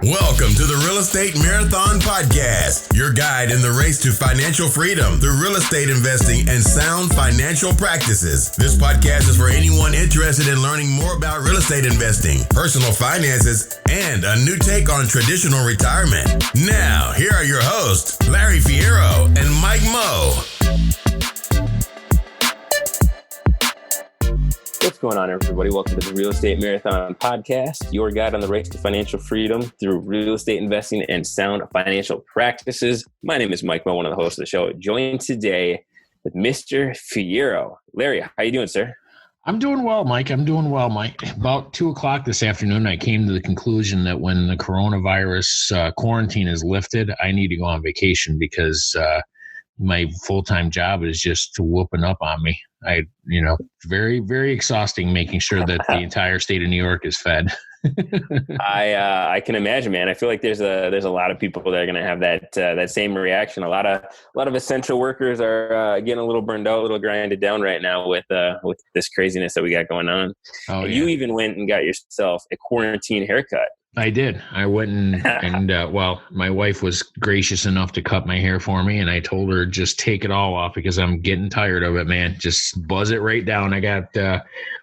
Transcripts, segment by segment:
Welcome to the Real Estate Marathon Podcast, your guide in the race to financial freedom through real estate investing and sound financial practices. This podcast is for anyone interested in learning more about real estate investing, personal finances, and a new take on traditional retirement. Now, here are your hosts, Larry Fierro and Mike Moe. What's going on, everybody? Welcome to the Real Estate Marathon Podcast, your guide on the race to financial freedom through real estate investing and sound financial practices. My name is Mike Moe, one of the hosts of the show, joined today with Mr. Fierro. Larry, how you doing, sir? I'm doing well, Mike. About 2 o'clock this afternoon, I came to the conclusion that when the coronavirus quarantine is lifted, I need to go on vacation because my full-time job is just whooping up on me. Very, very exhausting making sure that the entire state of New York is fed. I can imagine, man. I feel like there's a lot of people that are going to have that same reaction. A lot of essential workers are getting a little burned out, a little grinded down right now with this craziness that we got going on. Oh, yeah. You even went and got yourself a quarantine haircut. I did. I went and my wife was gracious enough to cut my hair for me, and I told her just take it all off because I'm getting tired of it, man. Just buzz it right down. I got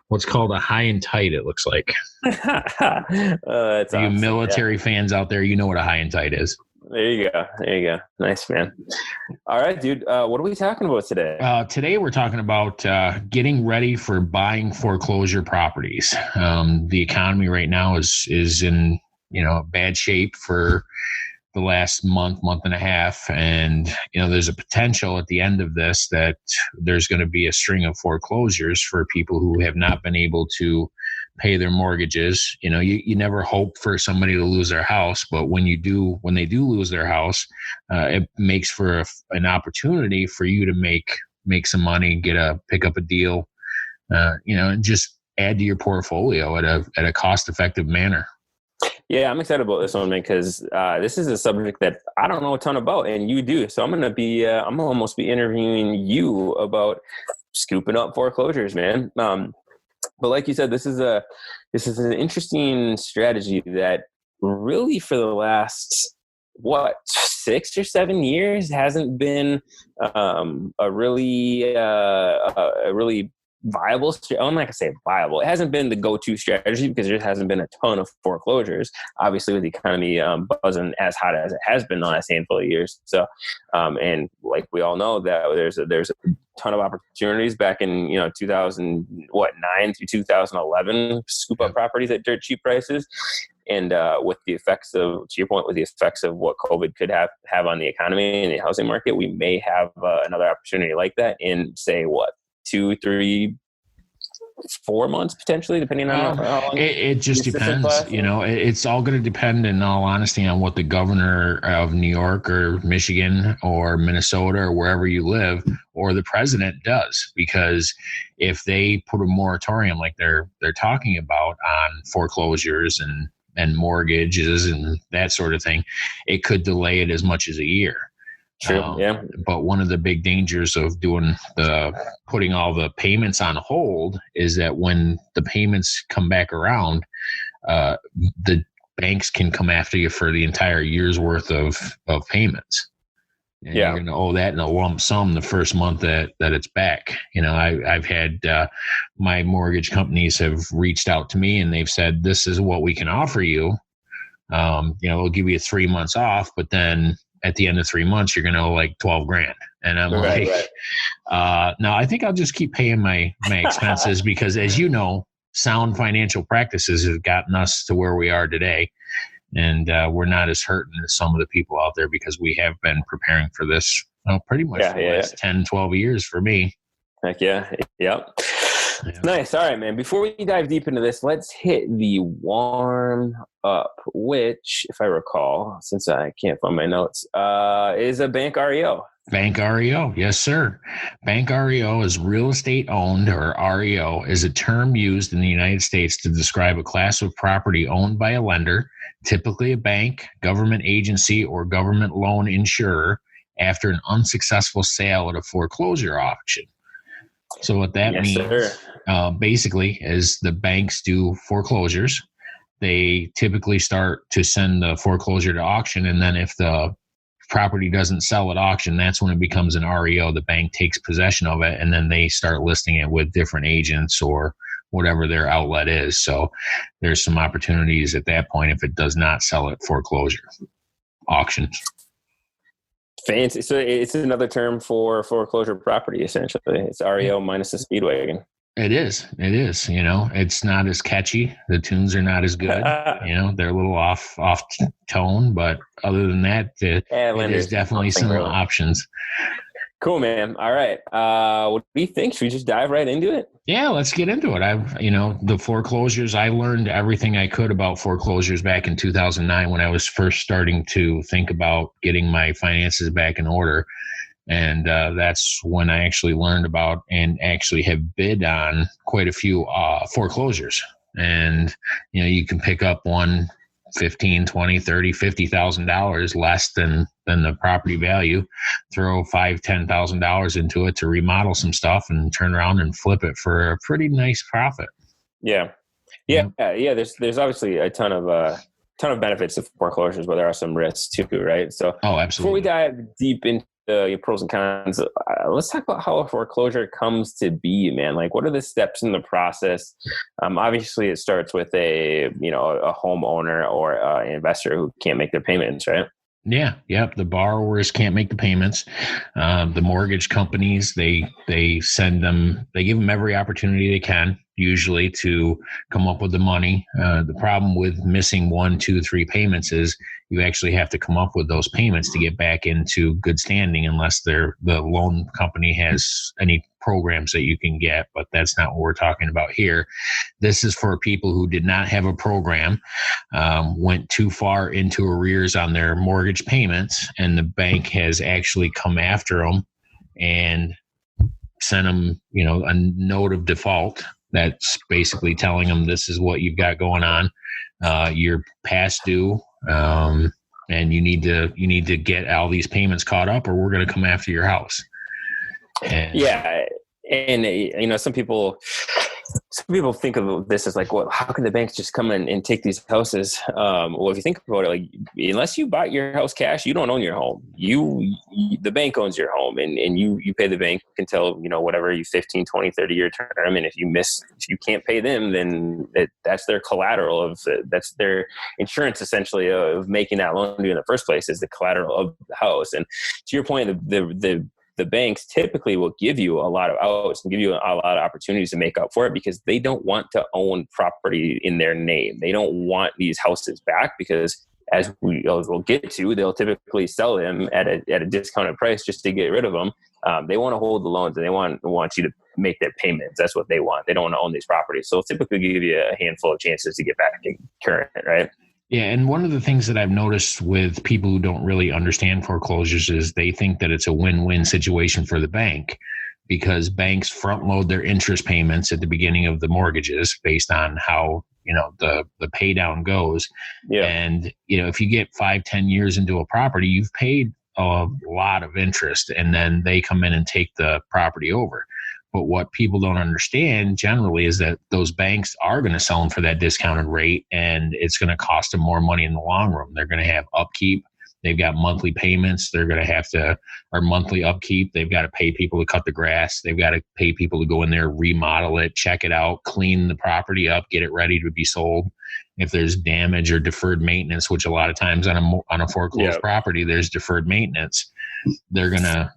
what's called a high and tight, it looks like. That's you awesome. Military fans out there, you know what a high and tight is. There you go. Nice, man. All right, dude. What are we talking about today? Today we're talking about getting ready for buying foreclosure properties. The economy right now is in bad shape for the last month and a half, and there's a potential at the end of this that there's going to be a string of foreclosures for people who have not been able to pay their mortgages. You never hope for somebody to lose their house, but when they do lose their house, it makes for an opportunity for you to make some money, pick up a deal, and just add to your portfolio at a cost-effective manner. Yeah, I'm excited about this one, man, because this is a subject that I don't know a ton about, and you do. So I'm gonna almost be interviewing you about scooping up foreclosures, man. But like you said, this is an interesting strategy that really for the last 6 or 7 years hasn't been a really viable. I'm not gonna say viable. It hasn't been the go-to strategy because there hasn't been a ton of foreclosures. Obviously, with the economy buzzing as hot as it has been the last handful of years. So, and like we all know that there's a ton of opportunities back in 2009 through 2011 scoop up properties at dirt cheap prices. And with the effects of, to your point, with the effects of what COVID could have on the economy and the housing market, we may have another opportunity like that in, say, 2, 3, 4 months potentially, depending on how long it just depends. It's all going to depend, in all honesty, on what the governor of New York or Michigan or Minnesota or wherever you live, or the president does. Because if they put a moratorium like they're talking about on foreclosures and mortgages and that sort of thing, it could delay it as much as a year. True. Yeah. But one of the big dangers of putting all the payments on hold is that when the payments come back around, the banks can come after you for the entire year's worth of payments. And you're going to owe that in a lump sum the first month that it's back. I've had my mortgage companies have reached out to me and they've said, this is what we can offer you. We'll give you 3 months off, but then at the end of 3 months, you're going to owe like $12,000. And I'm no, I think I'll just keep paying my expenses because, as you know, sound financial practices have gotten us to where we are today. And we're not as hurting as some of the people out there because we have been preparing for this pretty much for the last 10, 12 years for me. Heck yeah. Yep. Yeah. Nice. All right, man. Before we dive deep into this, let's hit the warm up, which, if I recall, since I can't find my notes, is a bank REO. Bank REO. Yes, sir. Bank REO is real estate owned, or REO is a term used in the United States to describe a class of property owned by a lender, typically a bank, government agency, or government loan insurer, after an unsuccessful sale at a foreclosure auction. So what that means basically is the banks do foreclosures they typically start to send the foreclosure to auction. And then if the property doesn't sell at auction, that's when it becomes an REO. The bank takes possession of it, and then they start listing it with different agents or whatever their outlet is. So there's some opportunities at that point if it does not sell at foreclosure auctions. Fancy. So it's another term for foreclosure property, essentially. It's REO minus the Speedwagon. It is. It's not as catchy. The tunes are not as good. They're a little off tone, but other than that, there's definitely some options. Cool, man. All right. What do you think? Should we just dive right into it? Yeah, let's get into it. The foreclosures, I learned everything I could about foreclosures back in 2009 when I was first starting to think about getting my finances back in order. And that's when I actually learned about and actually have bid on quite a few foreclosures. And, you can pick up one $15,000, $20,000, $30,000, $50,000 less than the property value, throw $5,000, $10,000 into it to remodel some stuff and turn around and flip it for a pretty nice profit. Yeah. There's obviously a ton of benefits to foreclosures, but there are some risks too, right? So absolutely. Before we dive deep into your pros and cons, let's talk about how a foreclosure comes to be, man. Like, what are the steps in the process? Obviously, it starts with a homeowner or an investor who can't make their payments, right? Yeah. Yep. The borrowers can't make the payments. The mortgage companies, they give them every opportunity they can, usually, to come up with the money. The problem with missing 1, 2, 3 payments is you actually have to come up with those payments to get back into good standing, unless the loan company has any programs that you can get. But that's not what we're talking about here. This is for people who did not have a program, went too far into arrears on their mortgage payments, and the bank has actually come after them and sent them, a note of default that's basically telling them this is what you've got going on. You're past due, and you need to get all these payments caught up, or we're going to come after your house. And some people think of this as like, well, how can the banks just come in and take these houses? Well, if you think about it, like, unless you bought your house cash, you don't own your home. The bank owns your home, and you pay the bank until, whatever, you 15, 20, 30 year term. And if you can't pay them, then that's their collateral that's their insurance, essentially, of making that loan to you in the first place, is the collateral of the house. And to your point, the banks typically will give you a lot of outs and give you a lot of opportunities to make up for it, because they don't want to own property in their name. They don't want these houses back, because as we'll get to, they'll typically sell them at a discounted price just to get rid of them. They want to hold the loans, and they want you to make their payments. That's what they want. They don't want to own these properties. So they'll typically give you a handful of chances to get back in current, right? Yeah, and one of the things that I've noticed with people who don't really understand foreclosures is they think that it's a win-win situation for the bank, because banks front load their interest payments at the beginning of the mortgages based on how the pay down goes. Yeah. And if you get 5-10 years into a property, you've paid a lot of interest, and then they come in and take the property over. But what people don't understand generally is that those banks are going to sell them for that discounted rate, and it's going to cost them more money in the long run. They're going to have upkeep. They've got monthly payments. They're going to have to, or monthly upkeep. They've got to pay people to cut the grass. They've got to pay people to go in there, remodel it, check it out, clean the property up, get it ready to be sold. If there's damage or deferred maintenance, which a lot of times on a foreclosed property, there's deferred maintenance. They're gonna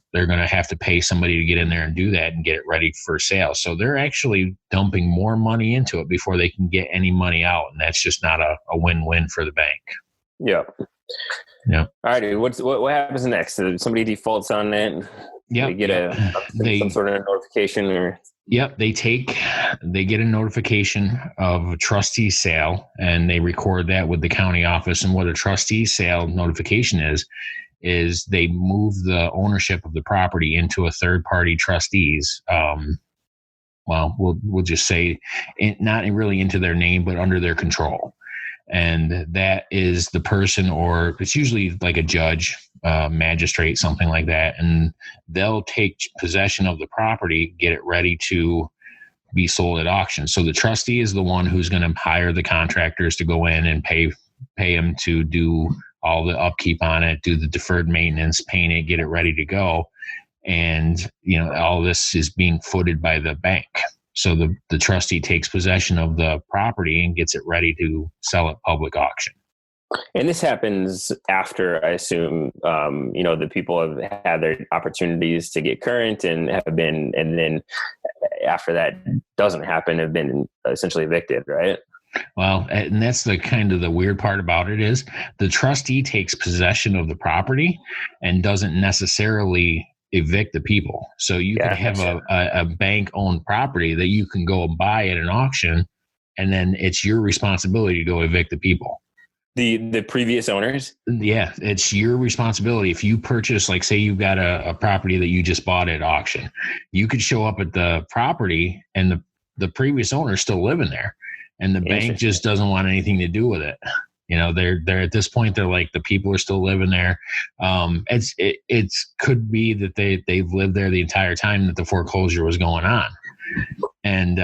have to pay somebody to get in there and do that and get it ready for sale. So they're actually dumping more money into it before they can get any money out, and that's just not a win-win for the bank. Yeah. Yeah. All right, dude. What happens next? Somebody defaults on it. Yeah. They get some sort of notification, or. Yep, they get a notification of a trustee sale, and they record that with the county office. And what a trustee sale notification is they move the ownership of the property into a third-party trustees. Well, we'll just say not really into their name, but under their control. And that is the person, or it's usually like a judge, magistrate, something like that. And they'll take possession of the property, get it ready to be sold at auction. So the trustee is the one who's going to hire the contractors to go in and pay them to do all the upkeep on it, do the deferred maintenance, paint it, get it ready to go. And, all this is being footed by the bank. So the trustee takes possession of the property and gets it ready to sell at public auction. And this happens after, I assume, the people have had their opportunities to get current and then after that doesn't happen, have been essentially evicted, right? Well, and that's the kind of the weird part about it is the trustee takes possession of the property and doesn't necessarily evict the people. So you could have a bank-owned property that you can go and buy at an auction, and then it's your responsibility to go evict the people. The previous owners? Yeah, it's your responsibility. If you purchase, like say you've got a property that you just bought at auction, you could show up at the property and the previous owner is still living there. And the bank just doesn't want anything to do with it. They're at this point, they're like, the people are still living there. It could be that they've lived there the entire time that the foreclosure was going on. And,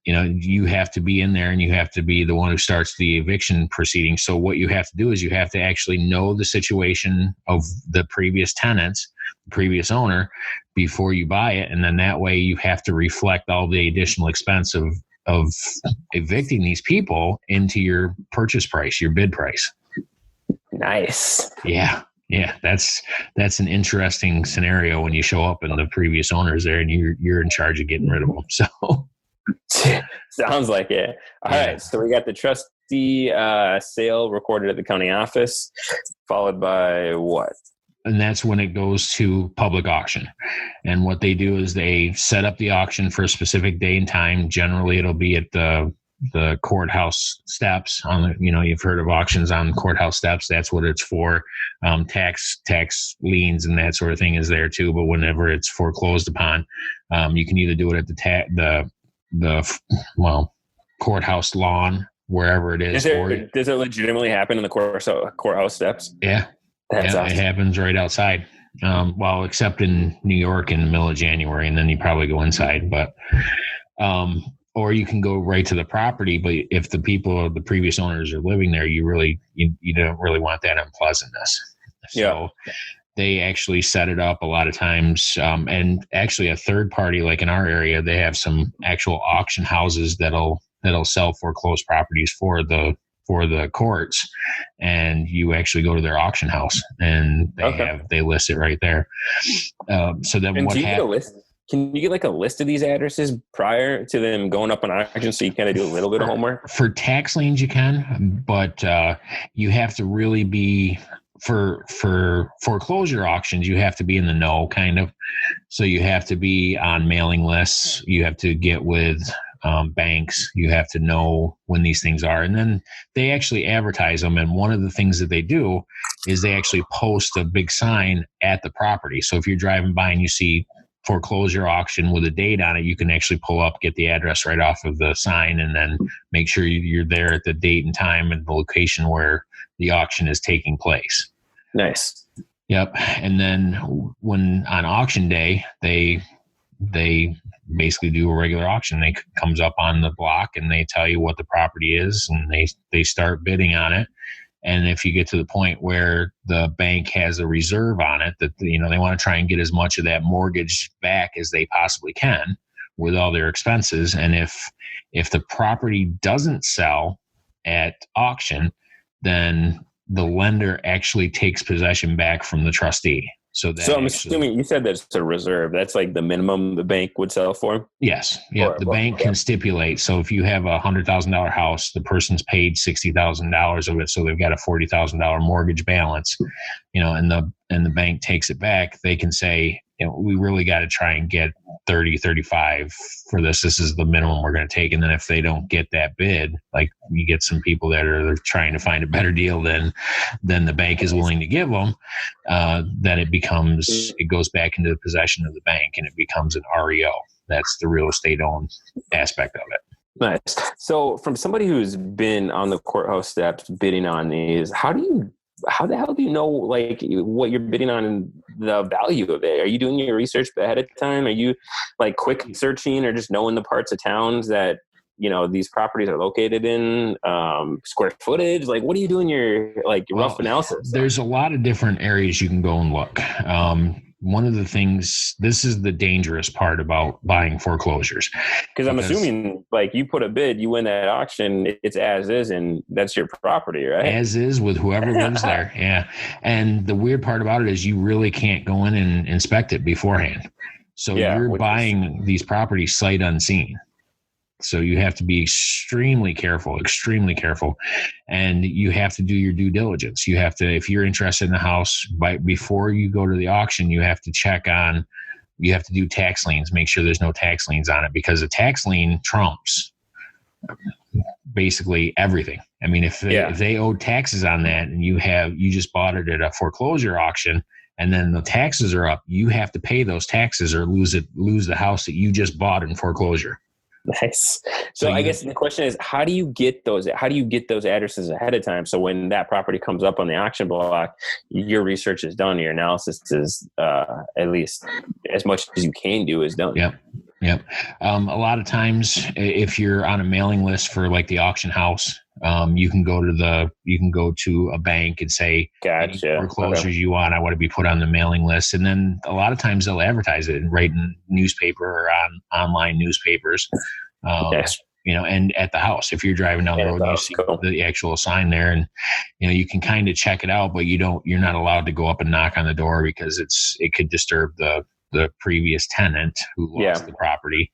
you have to be in there and you have to be the one who starts the eviction proceeding. So what you have to do is you have to actually know the situation of the previous tenants, the previous owner, before you buy it. And then that way you have to reflect all the additional expense of evicting these people into your purchase price, your bid price. Nice. Yeah. That's an interesting scenario when you show up and the previous owner's there and you're in charge of getting rid of them. So sounds like it. All right. So we got the trustee sale recorded at the county office, followed by what? And that's when it goes to public auction. And what they do is they set up the auction for a specific day and time. Generally, it'll be at the courthouse steps. You've heard of auctions on courthouse steps. That's what it's for. Tax liens and that sort of thing is there too. But whenever it's foreclosed upon, you can either do it at the courthouse lawn, wherever it is. Does it legitimately happen in the courthouse steps? Yeah. Awesome. It happens right outside. Except in New York in the middle of January, and then you probably go inside. But or you can go right to the property. But if the previous owners are living there, you don't really want that unpleasantness. So they actually set it up a lot of times. And actually, a third party, like in our area, they have some actual auction houses that'll sell foreclosed properties for the courts, and you actually go to their auction house and they list it right there. So then what happens? Can you get like a list of these addresses prior to them going up on auction so you kind of do a little bit of homework? For tax liens you can, but you have to really be for foreclosure auctions, you have to be in the know kind of. So you have to be on mailing lists. You have to get with banks. You have to know when these things are. And then they actually advertise them. And one of the things that they do is they actually post a big sign at the property. So if you're driving by and you see foreclosure auction with a date on it, you can actually pull up, get the address right off of the sign, and then make sure you're there at the date and time and the location where the auction is taking place. Nice. Yep. And then when on auction day, they basically do a regular auction. They comes up on the block and they tell you what the property is, and they start bidding on it. And if you get to the point where the bank has a reserve on it, that they want to try and get as much of that mortgage back as they possibly can with all their expenses. And if the property doesn't sell at auction, then the lender actually takes possession back from the trustee. So I'm assuming you said that's a reserve. That's like the minimum the bank would sell for? Yes. Yeah. The bank can stipulate. So if you have a $100,000 house, the person's paid $60,000 of it, so they've got a $40,000 mortgage balance, and the bank takes it back. They can say, we really got to try and get 30, 35 for this. This is the minimum we're going to take. And then if they don't get that bid, like you get some people that are trying to find a better deal than the bank is willing to give them, then it goes back into the possession of the bank and it becomes an REO. That's the real estate owned aspect of it. Nice. So from somebody who's been on the courthouse steps bidding on these, how the hell do you know like what you're bidding on the value of it? Are you doing your research ahead of time? Are you like quick searching or just knowing the parts of towns that, you know, these properties are located in, square footage? Like, what are you doing your rough analysis? There's a lot of different areas you can go and look. One of the things, this is the dangerous part about buying foreclosures. Because I'm assuming, like, you put a bid, you win that auction, it's as is, and that's your property, right? As is with whoever lives there. Yeah. And the weird part about it is you really can't go in and inspect it beforehand. So you're buying these properties sight unseen. So you have to be extremely careful, and you have to do your due diligence. You have to, if you're interested in the house, before you go to the auction, you have to do tax liens, make sure there's no tax liens on it, because a tax lien trumps basically everything. I mean, if they owe taxes on that, and you just bought it at a foreclosure auction, and then the taxes are up, you have to pay those taxes or lose the house that you just bought in foreclosure. Nice. So I guess the question is, how do you get those addresses ahead of time? So when that property comes up on the auction block, your research is done, your analysis is, at least as much as you can do, is done. Yep. A lot of times, if you're on a mailing list for like the auction house, you can go to a bank and say, gotcha, foreclosures you want, I want to be put on the mailing list. And then a lot of times they'll advertise it and write in newspaper or on online newspapers, and at the house, if you're driving down the road, you see the actual sign there, and, you know, you can kind of check it out, but you're not allowed to go up and knock on the door, because it could disturb the previous tenant who lost the property.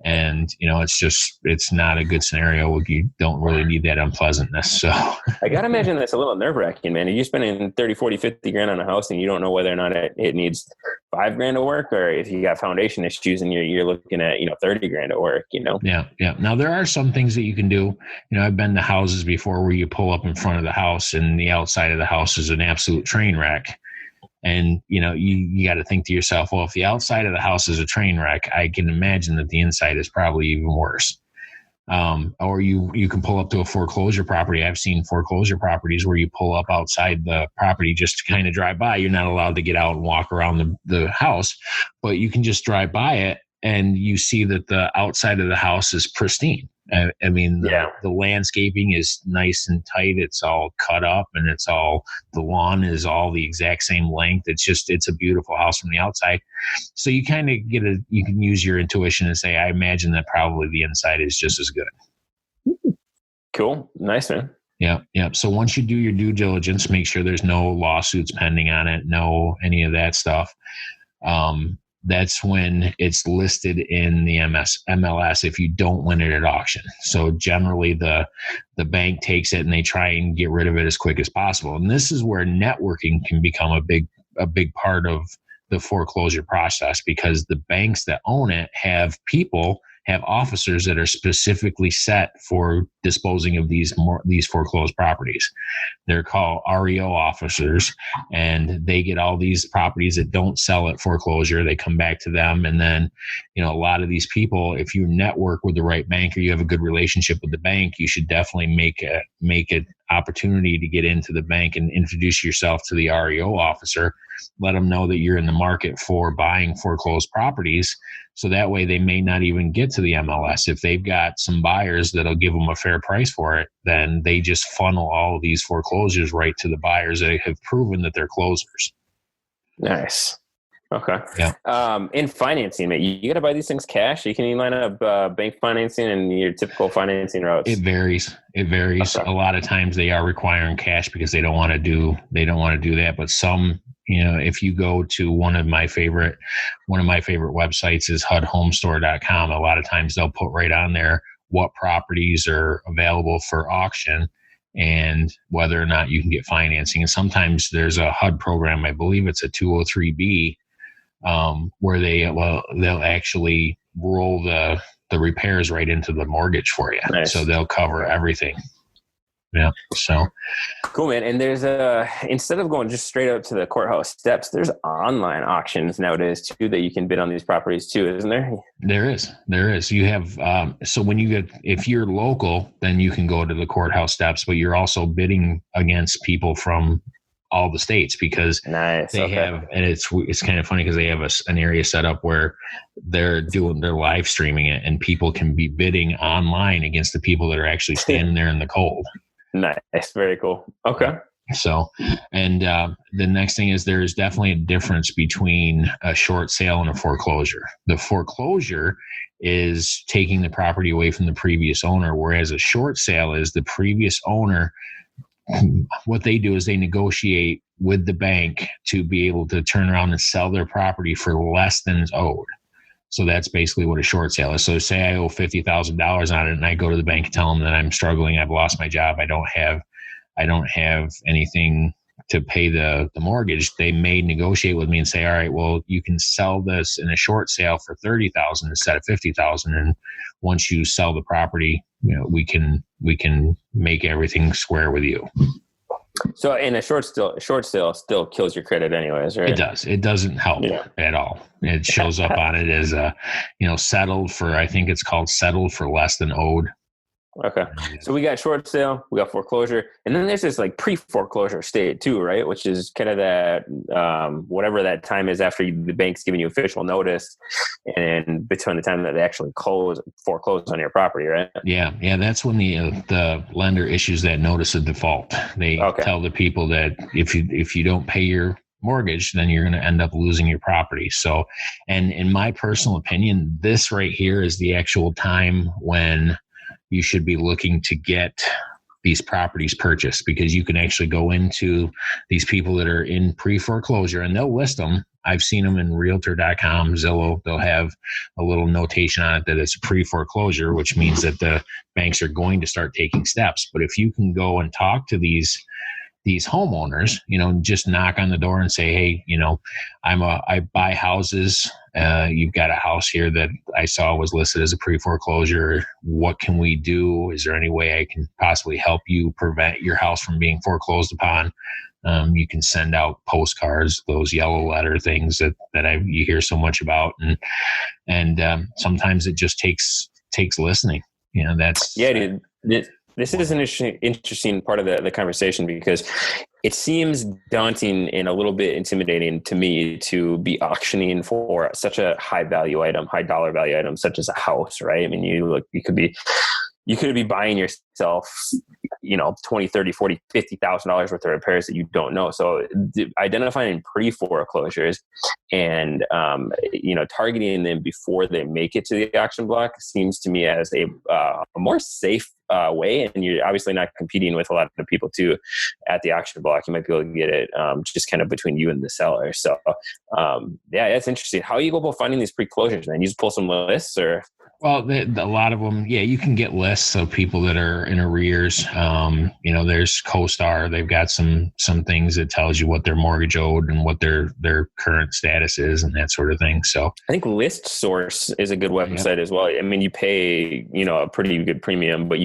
And, you know, it's not a good scenario. You don't really need that unpleasantness. So I got to imagine that's a little nerve wracking, man. If you're spending 30, 40, 50 grand on a house and you don't know whether or not it needs $5,000 of work, or if you got foundation issues and you're looking at, you know, 30 grand of work, you know? Yeah. Now there are some things that you can do. You know, I've been to houses before where you pull up in front of the house and the outside of the house is an absolute train wreck. And, you know, you got to think to yourself, well, if the outside of the house is a train wreck, I can imagine that the inside is probably even worse. Or you can pull up to a foreclosure property. I've seen foreclosure properties where you pull up outside the property just to kind of drive by. You're not allowed to get out and walk around the house, but you can just drive by it and you see that the outside of the house is pristine. I mean, the landscaping is nice and tight. It's all cut up, and the lawn is all the exact same length. It's a beautiful house from the outside. So you kind of you can use your intuition and say, I imagine that probably the inside is just as good. Cool. Nice, man. Yeah. So once you do your due diligence, make sure there's no lawsuits pending on it, no any of that stuff. That's when it's listed in the MLS if you don't win it at auction. So generally the bank takes it and they try and get rid of it as quick as possible. And this is where networking can become a big part of the foreclosure process, because the banks that own it have officers that are specifically set for disposing of these foreclosed properties. They're called REO officers, and they get all these properties that don't sell at foreclosure. They come back to them, and then, you know, a lot of these people, if you network with the right bank or you have a good relationship with the bank, you should definitely make an opportunity to get into the bank and introduce yourself to the REO officer. Let them know that you're in the market for buying foreclosed properties. So that way they may not even get to the MLS. If they've got some buyers that'll give them a fair price for it, then they just funnel all of these foreclosures right to the buyers that have proven that they're closers. Nice. Okay. Yeah. In financing, mate, you got to buy these things cash. You can line up bank financing and your typical financing routes. It varies. Okay. A lot of times they are requiring cash because they don't want to do that. But some, you know, if you go to one of my favorite websites is HUDhomestore.com. A lot of times they'll put right on there what properties are available for auction and whether or not you can get financing. And sometimes there's a HUD program, I believe it's a 203B, where they'll actually roll the repairs right into the mortgage for you. Nice. So they'll cover everything. Yeah. So cool, man. And there's instead of going just straight up to the courthouse steps, there's online auctions nowadays too that you can bid on these properties too, isn't there? There is. You have so if you're local, then you can go to the courthouse steps, but you're also bidding against people from all the states, because Nice. they have, and it's kind of funny because they have an area set up where they're live streaming it, and people can be bidding online against the people that are actually standing there in the cold. Nice. Very cool. Okay. So, and the next thing is there's definitely a difference between a short sale and a foreclosure. The foreclosure is taking the property away from the previous owner, whereas a short sale is the previous owner. What they do is they negotiate with the bank to be able to turn around and sell their property for less than is owed. So that's basically what a short sale is. So say I owe $50,000 on it, and I go to the bank and tell them that I'm struggling, I've lost my job, I don't have anything to pay the mortgage. They may negotiate with me and say, all right, well, you can sell this in a short sale for $30,000 instead of $50,000. And once you sell the property, we can make everything square with you. So in a short sale still kills your credit anyways, right? It does. It doesn't help at all. It shows up on it as settled for, I think it's called settled for less than owed. Okay. So we got short sale, we got foreclosure, and then there's this like pre-foreclosure state too, right? Which is kind of that, whatever that time is after the bank's giving you official notice and between the time that they actually foreclose on your property, right? Yeah. That's when the lender issues that notice of default. They tell the people that if you don't pay your mortgage, then you're going to end up losing your property. So, and in my personal opinion, this right here is the actual time when you should be looking to get these properties purchased, because you can actually go into these people that are in pre-foreclosure and they'll list them. I've seen them in realtor.com, Zillow. They'll have a little notation on it that it's pre-foreclosure, which means that the banks are going to start taking steps. But if you can go and talk to these homeowners, just knock on the door and say, hey, I buy houses. You've got a house here that I saw was listed as a pre-foreclosure. What can we do? Is there any way I can possibly help you prevent your house from being foreclosed upon? You can send out postcards, those yellow letter things that you hear so much about. And sometimes it just takes listening. Dude. This is an interesting part of the conversation, because it seems daunting and a little bit intimidating to me to be auctioning for such a high dollar value item, such as a house, right? I mean, you could be buying yourself, $20,000, $30,000, $40,000, $50,000 worth of repairs that you don't know. So identifying pre-foreclosures and, targeting them before they make it to the auction block seems to me as a more safe way. And you're obviously not competing with a lot of people too at the auction block. You might be able to get it just kind of between you and the seller. So that's interesting. How you go about finding these pre-closures, man? You just pull some lists or? Well, a lot of them, you can get lists of people that are in arrears. There's CoStar. They've got some things that tells you what their mortgage owed and what their current status is and that sort of thing. So I think List Source is a good website as well. I mean, you pay, a pretty good premium, but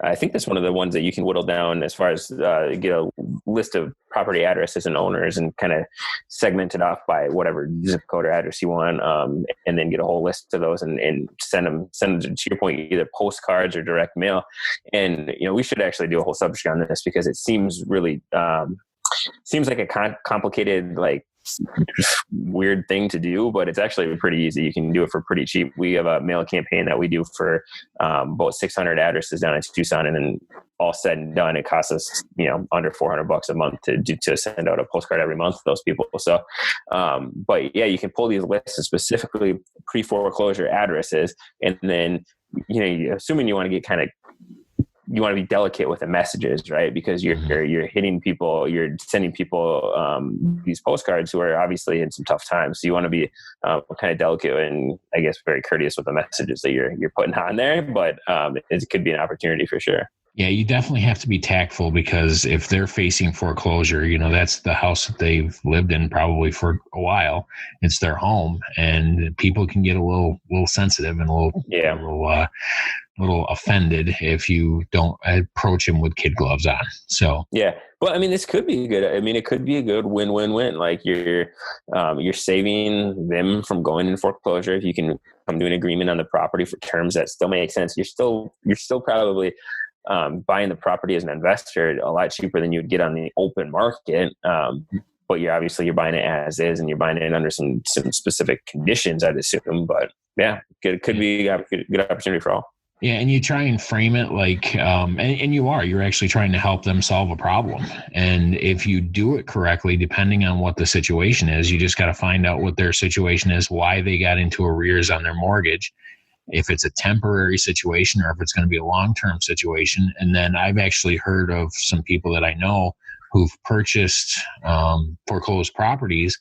I think that's one of the ones that you can whittle down as far as get a list of property addresses and owners and kind of segment it off by whatever zip code or address you want, and then get a whole list of those and send them to your point, either postcards or direct mail. And we should actually do a whole subject on this, because it seems really seems like a complicated, like weird thing to do, but it's actually pretty easy. You can do it for pretty cheap. We have a mail campaign that we do for about 600 addresses down in Tucson, and then all said and done, it costs us under $400 a month to send out a postcard every month to those people. So but you can pull these lists of specifically pre-foreclosure addresses, and then assuming you want to be delicate with the messages, right? Because you're hitting people, you're sending people these postcards who are obviously in some tough times. So you want to be kind of delicate and, I guess, very courteous with the messages that you're putting on there. But it could be an opportunity for sure. Yeah, you definitely have to be tactful, because if they're facing foreclosure, that's the house that they've lived in probably for a while. It's their home, and people can get a little sensitive and a little offended if you don't approach them with kid gloves on. So well, I mean, this could be good. I mean, it could be a good win-win-win. Like you're saving them from going in foreclosure if you can come to an agreement on the property for terms that still make sense. You're still probably buying the property as an investor a lot cheaper than you'd get on the open market. But you're buying it as is, and you're buying it under some specific conditions, I'd assume. But yeah, it could be a good opportunity for all. Yeah, and you try and frame it like, and you're actually trying to help them solve a problem. And if you do it correctly, depending on what the situation is, you just got to find out what their situation is, why they got into arrears on their mortgage, if it's a temporary situation or if it's going to be a long-term situation. And then I've actually heard of some people that I know who've purchased foreclosed properties,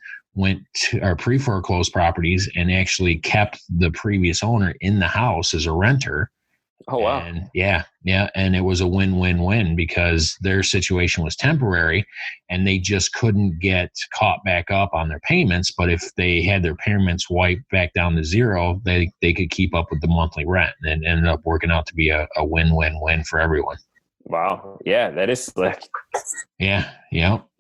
pre-foreclosed properties, and actually kept the previous owner in the house as a renter. Oh, wow. And yeah. And it was a win-win-win because their situation was temporary and they just couldn't get caught back up on their payments. But if they had their payments wiped back down to zero, they could keep up with the monthly rent, and it ended up working out to be a win-win-win for everyone. Wow. Yeah, that is slick. Yeah.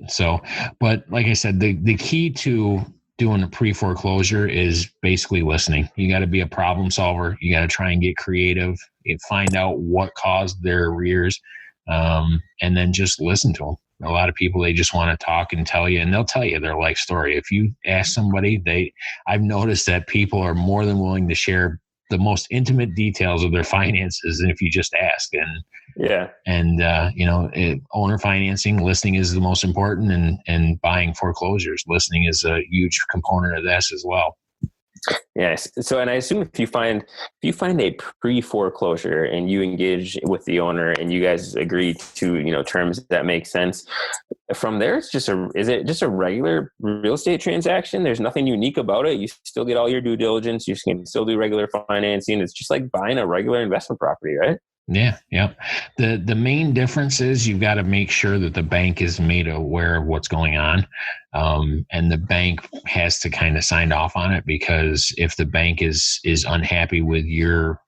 So, but like I said, the key to doing a pre-foreclosure is basically listening. You got to be a problem solver. You got to try and get creative and find out what caused their arrears, and then just listen to them. A lot of people, they just want to talk and tell you, and they'll tell you their life story. If you ask somebody, I've noticed that people are more than willing to share the most intimate details of their finances than if you just ask. Owner financing, listening is the most important, and buying foreclosures, listening is a huge component of this as well. Yes. So, and I assume if you find a pre-foreclosure and you engage with the owner and you guys agree to, terms that make sense, from there, is it just a regular real estate transaction? There's nothing unique about it. You still get all your due diligence. You can still do regular financing. It's just like buying a regular investment property, right? Yeah. The main difference is you've got to make sure that the bank is made aware of what's going on. And the bank has to kind of sign off on it, because if the bank is unhappy with your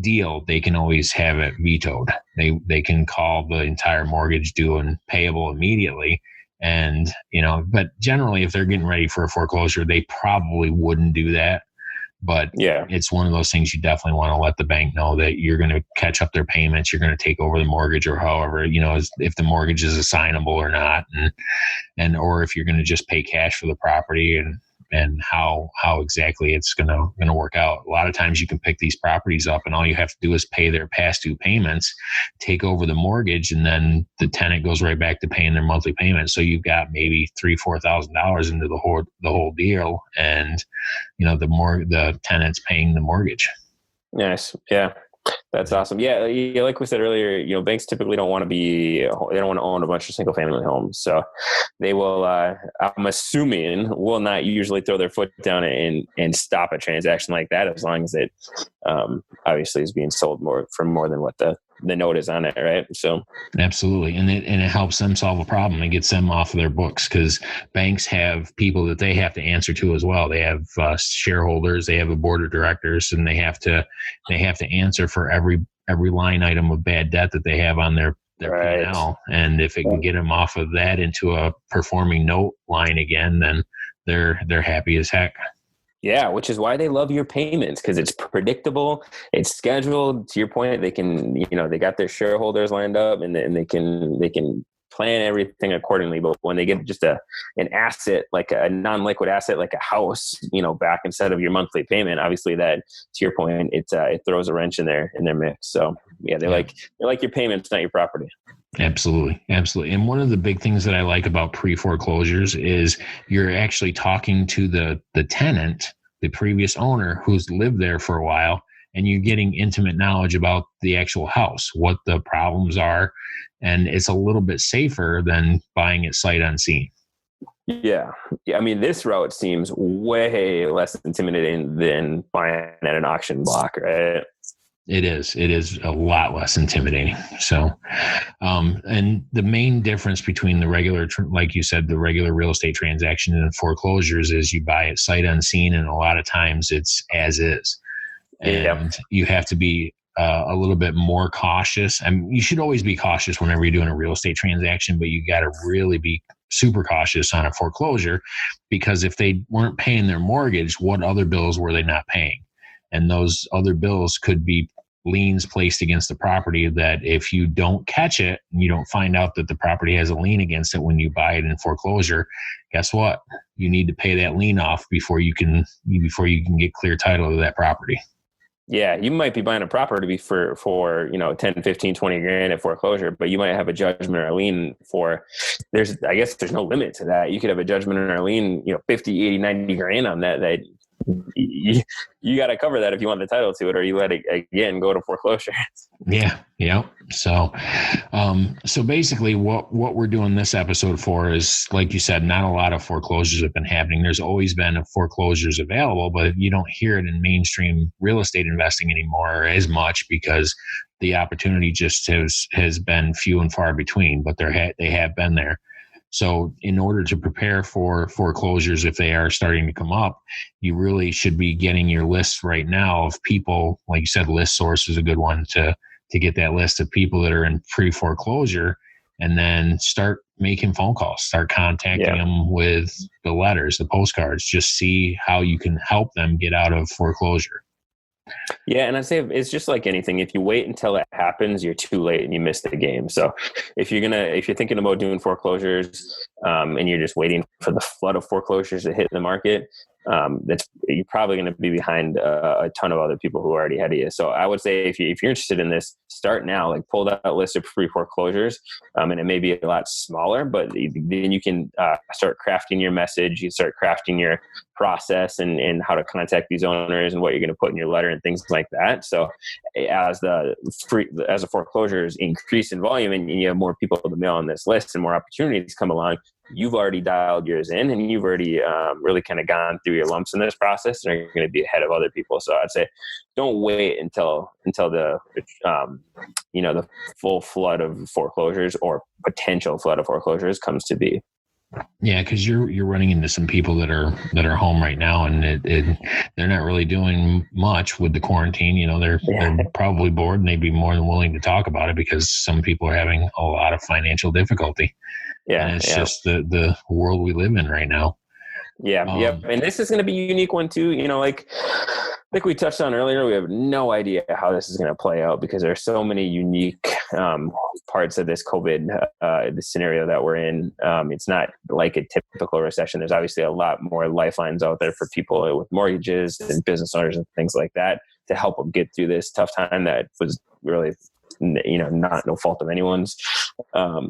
deal, they can always have it vetoed. They can call the entire mortgage due and payable immediately. And, but generally, if they're getting ready for a foreclosure, they probably wouldn't do that. But yeah, it's one of those things you definitely want to let the bank know that you're going to catch up their payments. You're going to take over the mortgage, or however, if the mortgage is assignable or not, or if you're going to just pay cash for the property, and how exactly it's going to work out. A lot of times you can pick these properties up and all you have to do is pay their past due payments, take over the mortgage, and then the tenant goes right back to paying their monthly payments. So you've got maybe $3,000-$4,000 into the whole deal, and the tenant's paying the mortgage. Nice. Yeah. That's awesome. Yeah, like we said earlier, banks typically don't want to own a bunch of single family homes. So they will, I'm assuming, will not usually throw their foot down and stop a transaction like that, as long as it obviously is being sold for more than what the note is on it, right? So absolutely, and it helps them solve a problem. It gets them off of their books, because banks have people that they have to answer to as well. They have shareholders, they have a board of directors, and they have to answer for every line item of bad debt that they have on their right. P&L. And if it can get them off of that into a performing note line again, then they're happy as heck. Yeah, which is why they love your payments, because it's predictable, it's scheduled. To your point, they can, they got their shareholders lined up, and they can plan everything accordingly. But when they get just an asset, like a non-liquid asset, like a house, back instead of your monthly payment, obviously that, to your point, it throws a wrench in their mix. So yeah, they like your payments, not your property. Absolutely. And one of the big things that I like about pre-foreclosures is you're actually talking to the tenant, the previous owner who's lived there for a while, and you're getting intimate knowledge about the actual house, what the problems are, and it's a little bit safer than buying it sight unseen. Yeah. I mean, this route seems way less intimidating than buying at an auction block, right? It is a lot less intimidating. So, and the main difference between the regular, like you said, the regular real estate transaction and foreclosures is you buy it sight unseen, and a lot of times it's as is. And you have to be a little bit more cautious. I mean, you should always be cautious whenever you're doing a real estate transaction, but you got to really be super cautious on a foreclosure, because if they weren't paying their mortgage, what other bills were they not paying? And those other bills could be liens placed against the property that if you don't catch it, you don't find out that the property has a lien against it when you buy it in foreclosure, guess what? You need to pay that lien off before you can get clear title to that property. Yeah, you might be buying a property for 10, 15, 20 grand at foreclosure, but you might have a judgment or a lien I guess there's no limit to that. You could have a judgment or a lien, 50, 80, 90 grand on that you got to cover that if you want the title to it, or you let it again go to foreclosure. Yeah. So basically what we're doing this episode for is, like you said, not a lot of foreclosures have been happening. There's always been foreclosures available, but you don't hear it in mainstream real estate investing anymore as much because the opportunity just has been few and far between, but they have been there. So in order to prepare for foreclosures, if they are starting to come up, you really should be getting your list right now of people. Like you said, ListSource is a good one to get that list of people that are in pre-foreclosure, and then start making phone calls, start contacting them with the letters, the postcards, just see how you can help them get out of foreclosure. Yeah, and I'd say it's just like anything. If you wait until it happens, you're too late and you miss the game. So if you're thinking about doing foreclosures and you're just waiting for the flood of foreclosures to hit the market, you're probably going to be behind a ton of other people who are already ahead of you. So I would say if you're interested in this, start now. Like, pull that list of free foreclosures, and it may be a lot smaller, but then you can start crafting your message. You start crafting your process and how to contact these owners and what you're going to put in your letter and things like that. So as the foreclosures increase in volume and you have more people to mail on this list and more opportunities come along, you've already dialed yours in and you've already really kind of gone through your lumps in this process and are going to be ahead of other people. So I'd say don't wait until the the full flood of foreclosures or potential flood of foreclosures comes to be. Yeah, because you're running into some people that are home right now, and they're not really doing much with the quarantine. They're probably bored, and they'd be more than willing to talk about it because some people are having a lot of financial difficulty. Yeah, and it's just the world we live in right now. Yeah, and this is going to be a unique one too. Like we touched on earlier, we have no idea how this is going to play out because there's so many unique parts of this COVID, the scenario that we're in. It's not like a typical recession. There's obviously a lot more lifelines out there for people with mortgages and business owners and things like that to help them get through this tough time that was really, not no fault of anyone's.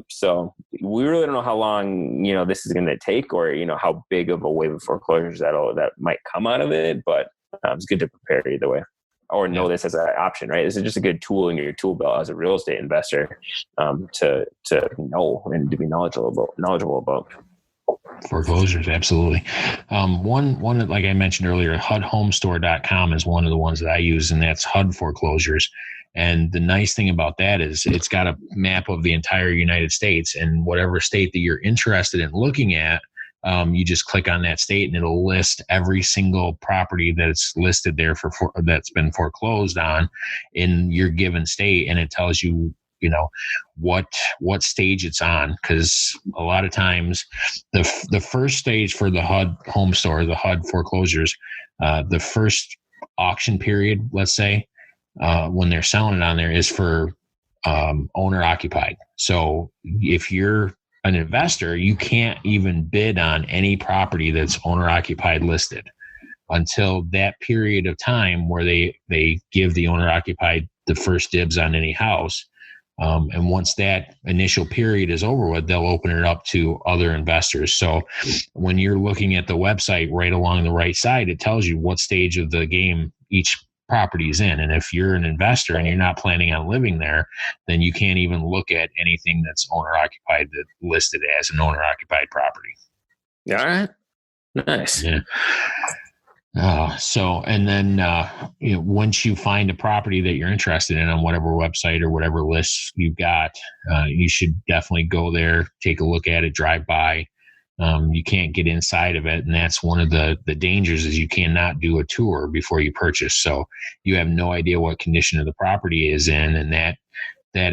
So we really don't know how long, this is going to take, or, how big of a wave of foreclosures that might come out of it. But it's good to prepare either way, or know this as an option, right? This is just a good tool in your tool belt as a real estate investor to know and to be knowledgeable about. Foreclosures, absolutely. One that, like I mentioned earlier, HUDhomestore.com is one of the ones that I use, and that's HUD foreclosures. And the nice thing about that is it's got a map of the entire United States, and whatever state that you're interested in looking at, you just click on that state and it'll list every single property that's listed there that's been foreclosed on in your given state. And it tells you, what stage it's on. Cause a lot of times the first stage for the HUD home store, the HUD foreclosures, the first auction period, let's say, when they're selling it on there is for owner occupied. So if you're an investor, you can't even bid on any property that's owner occupied listed until that period of time where they give the owner occupied the first dibs on any house. And once that initial period is over with, they'll open it up to other investors. So when you're looking at the website right along the right side, it tells you what stage of the game each property is in. And if you're an investor and you're not planning on living there, then you can't even look at anything that's owner occupied that listed as an owner occupied property. All right. Nice. Yeah. And then once you find a property that you're interested in on whatever website or whatever list you've got, you should definitely go there, take a look at it, drive by. You can't get inside of it, and that's one of the dangers is you cannot do a tour before you purchase. So you have no idea what condition of the property is in, and that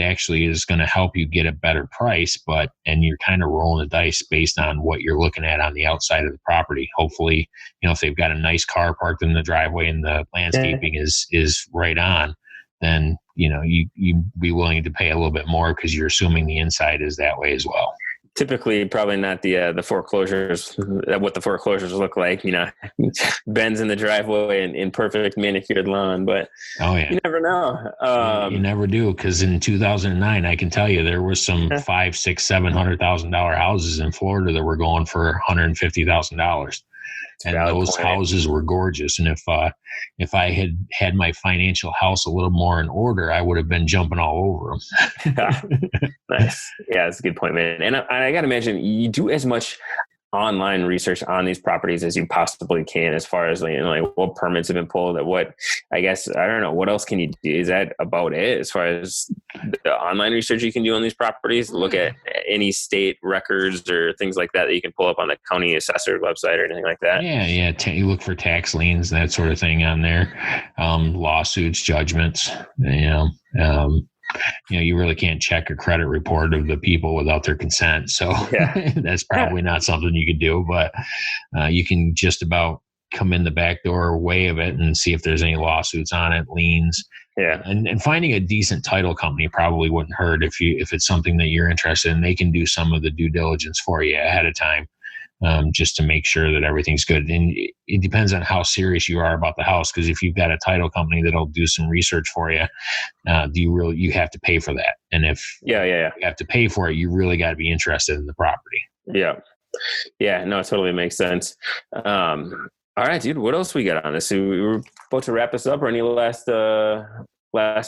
actually is going to help you get a better price, and you're kind of rolling the dice based on what you're looking at on the outside of the property. Hopefully, if they've got a nice car parked in the driveway and the landscaping is right on, then, you be willing to pay a little bit more because you're assuming the inside is that way as well. Typically, probably not the foreclosures, what the foreclosures look like, bends in the driveway and in perfect manicured lawn, but oh yeah, you never know. You never do. Cause in 2009, I can tell you there was some $500,000, $600,000, $700,000 houses in Florida that were going for $150,000. And those houses were gorgeous. And if I had my financial house a little more in order, I would have been jumping all over them. Nice. Yeah, that's a good point, man. And I got to imagine you do as much online research on these properties as you possibly can, as far as like what permits have been pulled, at what, I guess, I don't know, what else can you do? Is that about it as far as the online research you can do on these properties? Look at any state records or things like that you can pull up on the county assessor website or anything like that? Yeah. You look for tax liens, that sort of thing on there. Lawsuits, judgments, you really can't check a credit report of the people without their consent. So that's probably not something you could do, but you can just about come in the back door way of it and see if there's any lawsuits on it, liens. Yeah. And finding a decent title company probably wouldn't hurt if it's something that you're interested in. They can do some of the due diligence for you ahead of time. Just to make sure that everything's good. And it depends on how serious you are about the house. Because if you've got a title company that'll do some research for you, you have to pay for that. And if you have to pay for it, you really got to be interested in the property. Yeah. No, it totally makes sense. All right, dude. What else we got on this? So we were about to wrap this up. Or any last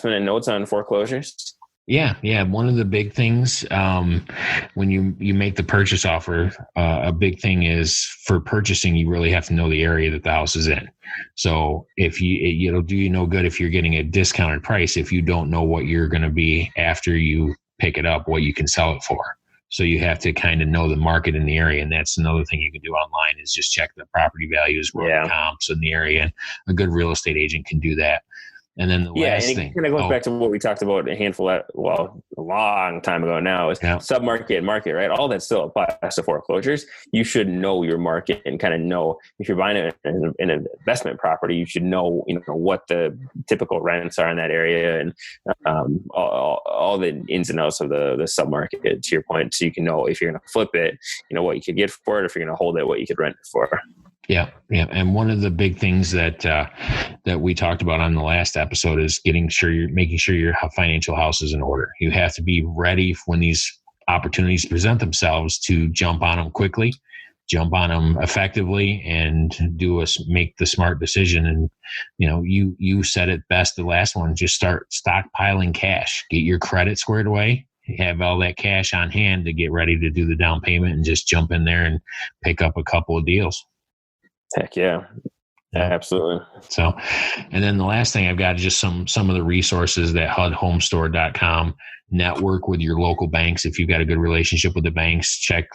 minute notes on foreclosures? Yeah. One of the big things when you make the purchase offer, a big thing is for purchasing, you really have to know the area that the house is in. So it'll do you no good if you're getting a discounted price if you don't know what you're going to be after you pick it up, what you can sell it for. So you have to kind of know the market in the area, and that's another thing you can do online is just check the property values, the comps in the area, and a good real estate agent can do that. And then the last thing, kind of goes back to what we talked about a long time ago now is submarket, market, right? All that still applies to foreclosures. You should know your market and kind of know if you're buying an investment property, you should know, what the typical rents are in that area and all the ins and outs of the submarket, to your point. So you can know if you're going to flip it, what you could get for it, if you're going to hold it, what you could rent it for. Yeah. And one of the big things that we talked about on the last episode is making sure your financial house is in order. You have to be ready when these opportunities present themselves to jump on them quickly, jump on them effectively, and make the smart decision. And you said it best the last one. Just start stockpiling cash. Get your credit squared away. Have all that cash on hand to get ready to do the down payment and just jump in there and pick up a couple of deals. Heck yeah. Absolutely. So, and then the last thing I've got is just some of the resources that HUDHomestore.com. Network with your local banks. If you've got a good relationship with the banks, check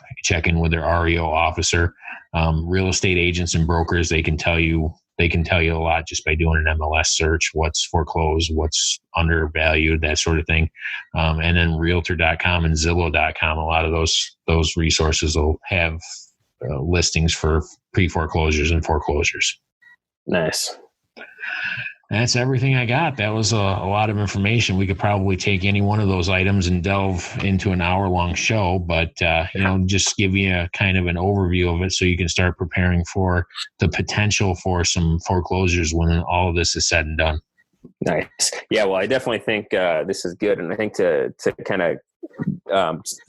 in with their REO officer. Real estate agents and brokers, they can tell you a lot just by doing an MLS search, what's foreclosed, what's undervalued, that sort of thing. And then Realtor.com and Zillow.com, a lot of those resources will have listings for pre-foreclosures and foreclosures. Nice. That's everything I got. That was a lot of information. We could probably take any one of those items and delve into an hour-long show, but just give you a kind of an overview of it so you can start preparing for the potential for some foreclosures when all of this is said and done. Nice. Yeah, well, I definitely think this is good, and I think to kind of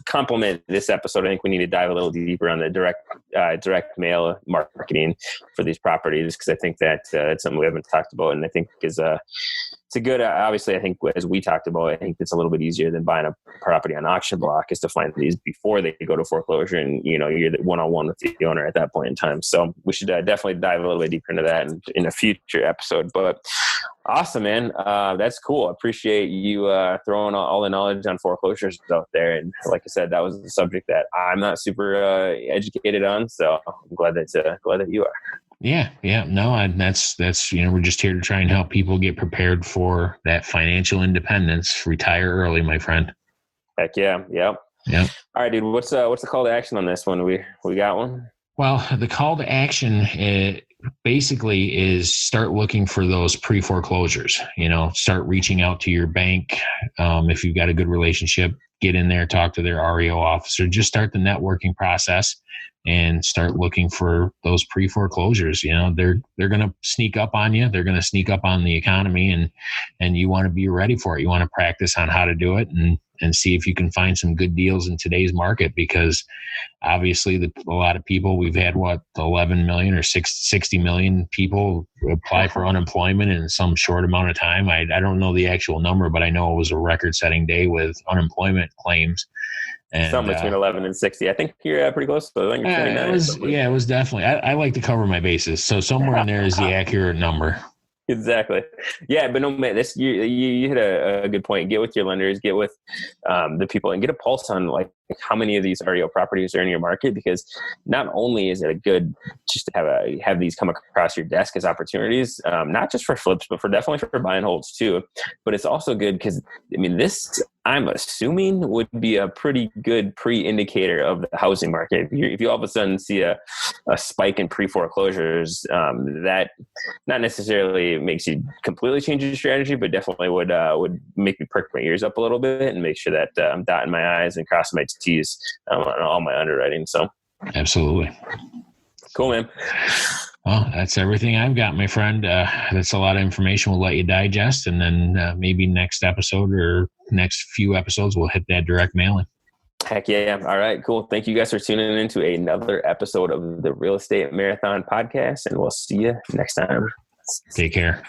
complement this episode, I think we need to dive a little deeper on the direct mail marketing for these properties, because I think that it's something we haven't talked about, and I think is it's a good, obviously, I think as we talked about, I think it's a little bit easier than buying a property on auction block is to find these before they go to foreclosure, and you're the one-on-one with the owner at that point in time. So we should definitely dive a little bit deeper into that in a future episode. But awesome, man. That's cool. I appreciate you throwing all the knowledge on foreclosures out there. And like I said, that was the subject that I'm not super educated on. So I'm glad that you are. Yeah. No, that's we're just here to try and help people get prepared for that financial independence. Retire early, my friend. Heck yeah. Yep. Yeah. All right, dude. What's the call to action on this one? We got one? Well, the call to action basically is start looking for those pre-foreclosures. Start reaching out to your bank. If you've got a good relationship, get in there, talk to their REO officer. Just start the networking process and start looking for those pre-foreclosures. They're going to sneak up on you. They're going to sneak up on the economy, and you want to be ready for it. You want to practice on how to do it and see if you can find some good deals in today's market, because obviously a lot of people, we've had 11 million or 60 million people apply for unemployment in some short amount of time. I don't know the actual number, but I know it was a record-setting day with unemployment claims. And, something between 11 and 60. I think you're pretty close. So I think you're 29. It was definitely. I like to cover my bases, so somewhere in there is the accurate number. Exactly. Yeah, but no, man, this you hit a good point. Get with your lenders, get with the people, and get a pulse on like how many of these REO properties are in your market, because not only is it a good just to have these come across your desk as opportunities, not just for flips, but definitely for buy and holds too. But it's also good because this, I'm assuming, would be a pretty good pre-indicator of the housing market. If you all of a sudden see a spike in pre-foreclosures, that not necessarily makes you completely change your strategy, but definitely would make me perk my ears up a little bit and make sure that I'm dotting my I's and crossing my T's on all my underwriting. So, absolutely. Cool, man. Well, that's everything I've got, my friend. That's a lot of information we'll let you digest, and then maybe next episode or next few episodes, we'll hit that direct mailing. Heck yeah. All right, cool. Thank you guys for tuning in to another episode of the Real Estate Marathon Podcast, and we'll see you next time. Take care.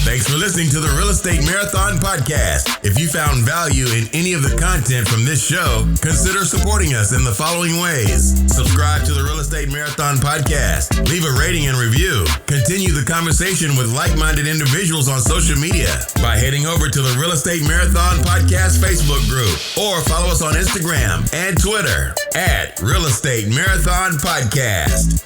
Thanks for listening to the Real Estate Marathon Podcast. If you found value in any of the content from this show, consider supporting us in the following ways. Subscribe to the Real Estate Marathon Podcast. Leave a rating and review. Continue the conversation with like-minded individuals on social media by heading over to the Real Estate Marathon Podcast Facebook group, or follow us on Instagram and Twitter at Real Estate Marathon Podcast.